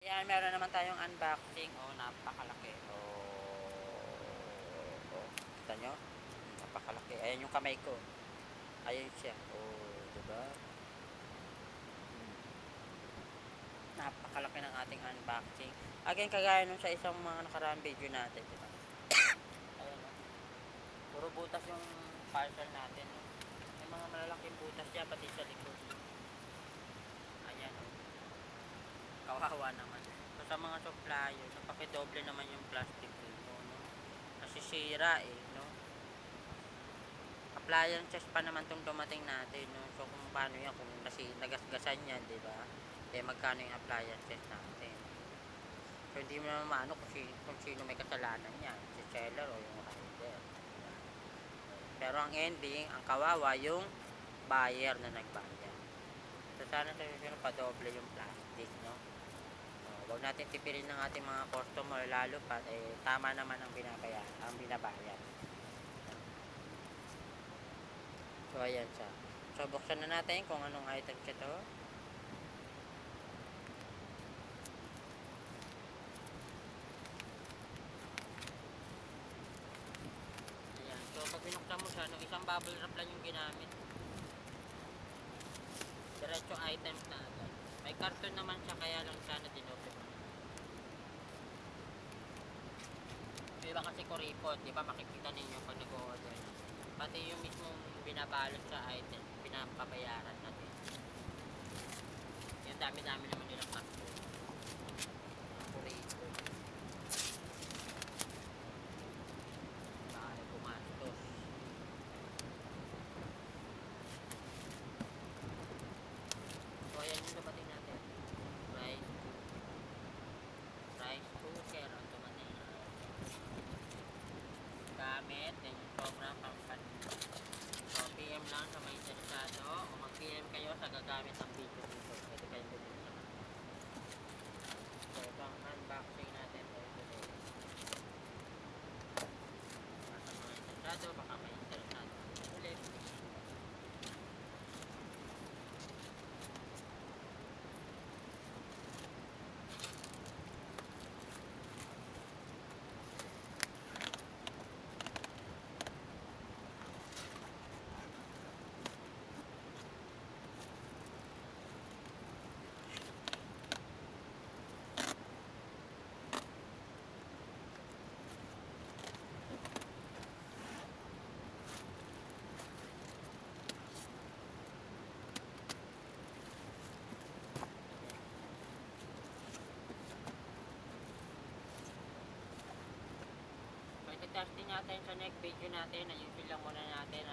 Ayan, meron naman tayong unboxing. Oh, napakalaki. Oh. Kita nyo? Napakalaki. Ayan yung kamay ko. Ayan siya. Oh, diba? Napakalaki ng ating unboxing. Again, kagaya nung sa isang mga nakaraang video natin, diba? Ayan, oh. Puro butas yung parcel natin. Oh. May mga malalaking butas niya, pati sa likod. Ayan, oh. Kawawa naman. So, sa mga supplier, napakidoble naman yung plastic dito, no? Nasisira eh, no? Appliances pa naman tong dumating natin, no? So kung paano yan, kung nagasgasan yan, di ba? Eh magkano yung appliances natin? So hindi mo naman maano kung sino may kasalanan yan, si seller o yung rider. Pero ang ending, ang kawawa yung buyer na nagbayad. So sana sa susunod padoble yung plastic, no? Huwag natin tipirin ng ating mga customer, lalo pa tama naman ang binabayad. So ayan siya. So buksan na natin kung anong item siya to. Ayan. So pag binuksan mo siya, no, isang bubble wrap lang yung ginamit. Diretso items na agad. May karton naman siya, kaya lang sana dinoble. Yung iba kasi kuripot, di ba makikita ninyo pag nag-order. Pati yung mismong binabalot sa item, pinapabayaran natin. Yung dami-dami naman nilang karton. Kuripot. Baka gumastos. So ayan yung dumating natin. Rice cooker ang dumating. Gamit, then yung program pang. So PM lang sa may interesado o mag-PM kayo sa gagamit ng video dito. Pwede kayong bumili. So ito ang unboxing natin for today. Sa mga interesado, baka may interesado ulit. So ito-testing natin sa next video natin. Ayusin lang muna natin